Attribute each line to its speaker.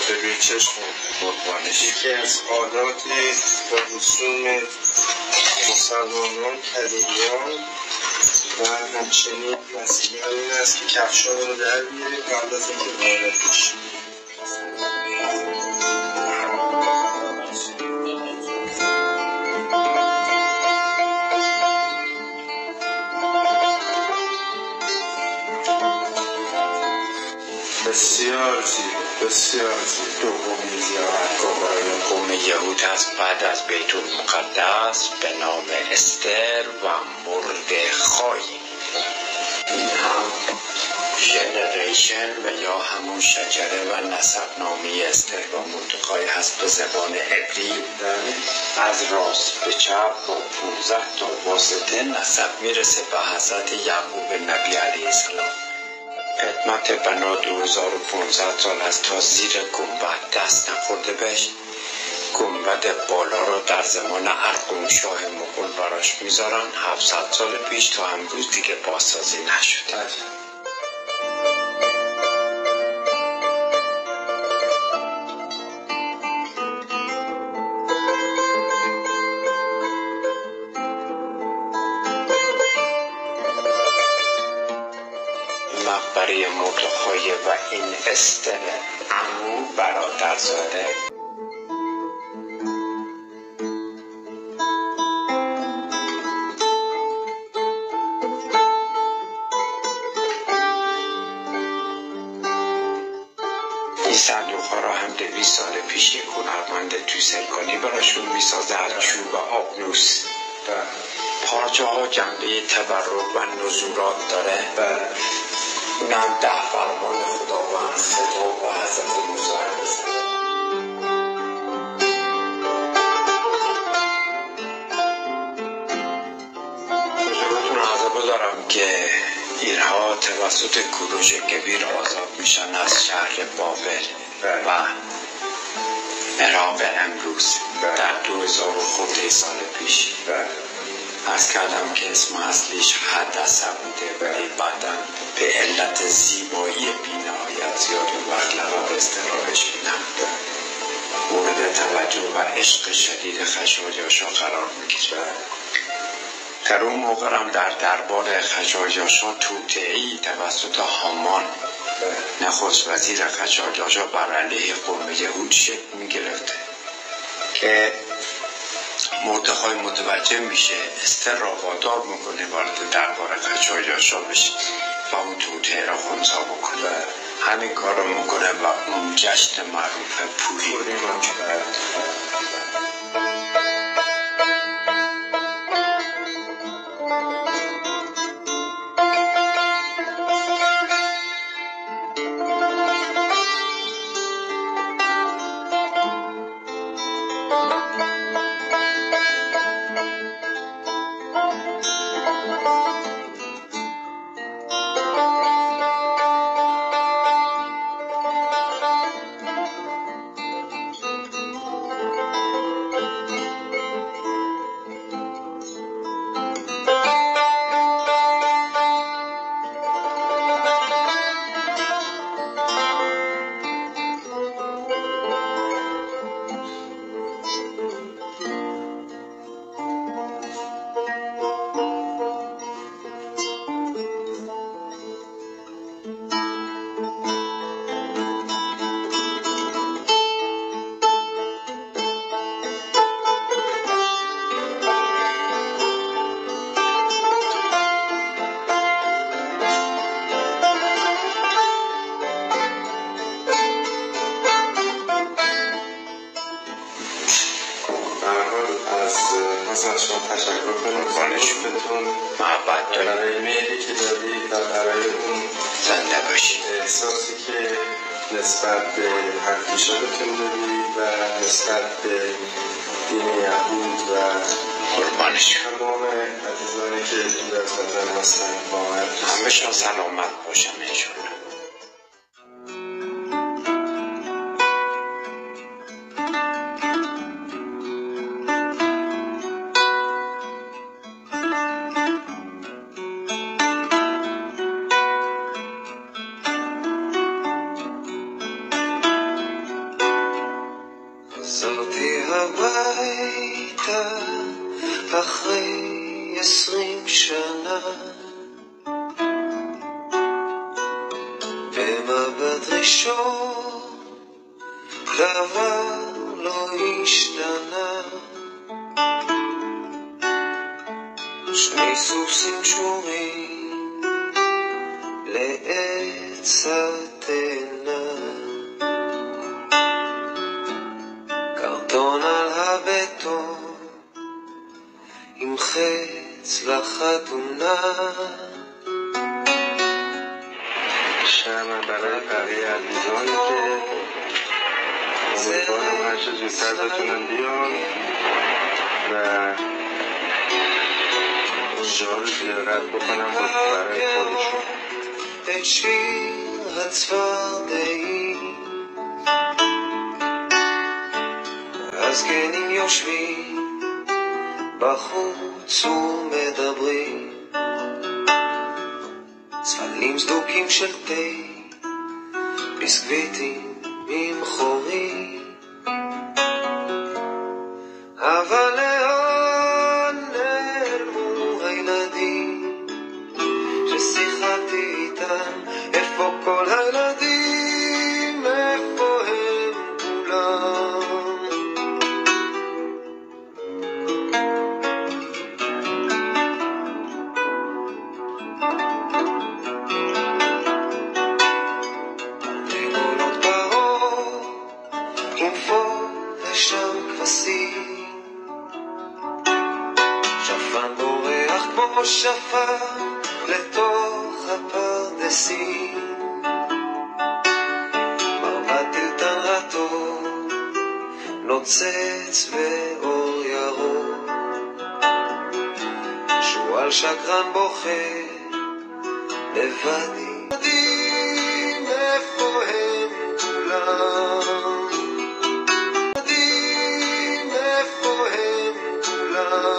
Speaker 1: به روی چشم قربانش. یکی از عاداتی و رسوم مسلمانان قدیمیان و همچنین مسیحیان این است که کفشان رو در بیاریم قبل از اینکه وارد بشیم. بسیار زیبا.
Speaker 2: دومین زیارتگاه برای قوم یهود است بعد از بیت المقدس به نام استر و مردخای. این هم ژنریشن و یا همون شجره و نسب نامی استر و مردخای هست به زبان عبری. از راست به چپ با 15 تا واسطه نسب میرسه به حضرت یعقوب نبی علیه السلام. قدمت بنا 2500 سال است تا زیر گنبد دست نخورده بهش. گنبد بالا را در زمان ارغنشاه مغول براش میذارن 700 سال پیش تا امروز دیگه بازسازی نشده. مقبره مردخای و این استر عمو برادرزاده. این صندوق ها را هم 200 سال پیش یک هنرمند توی سرکانی براشون میسازه از چوب آبنوس. پارچه ها جنبه تبرک و نزولات داره. اونم 10 فرمان خداوند خطاب و حضرت موسی علیه السلام. خدمتتون عرض بدارم که اینها توسط کوروش کبیر آزاد میشن از شهر بابل و عراق امروز در 2000 خورده سال پیش. عرض کردم که اسم اصلیش حدثه بوده ولی بعدا به علت زیبایی بی‌نهایت زیاد و لقب استراحش میدم مورد توجه و عشق شدید خشایارشا قرار میگیره. در اون موقع هم در دربار خشایارشا توطئه‌ای توسط هامان نخست وزیر خشایارشا بر علیه قوم یهود شکل میگرفته که مردخای متوجه میشه استر را وادار میکنه وارد دربار خشایارشا بشه و اون توطئه را خنثی بکنه. همین کار رو میکنه و اون جشن معروف پوری
Speaker 1: از شما تشکر کنم لطفتون
Speaker 2: محبت دارید
Speaker 1: برای میلی که دارید و برای اون
Speaker 2: زنده باشید
Speaker 1: احساسی که نسبت به حرفیشاتتون دارید و نسبت به دین یهود و
Speaker 2: قربانش
Speaker 1: تمام عزیزانی که دور از وطن هستن واقعا
Speaker 2: همه‌شان سلامت باشن انشالله.
Speaker 3: דבר לא השתנה, שני סוסים קשורים לעץ התאנה, קרטון על הבטון עם חץ לחתונה,
Speaker 1: שם برای بقیه عزیزانی که امیدوارم هر چه زودتر بتونن بیان و اونجا رو زیارت بکنم برای خودشون.
Speaker 3: את שיר הצפרדעים, הזקנים יושבים בחוץ ומדברים, צפלים סדוקים של תה, ביסקוויטים עם חורים, אבל לאן נעלמו הילדים ששיחקתי איתם? איפה כל הילדים? איפה הם כולם? תרנגולות באור עם פה ושם כבשים, שפן בורח כמו שפן לתוך הפרדסים, מרבד טלטן רטוב נוצץ באור ירוק, שועל שקרן בוכה לבדי, יודעים איפה הם כולם, יודעים איפה הם כולם.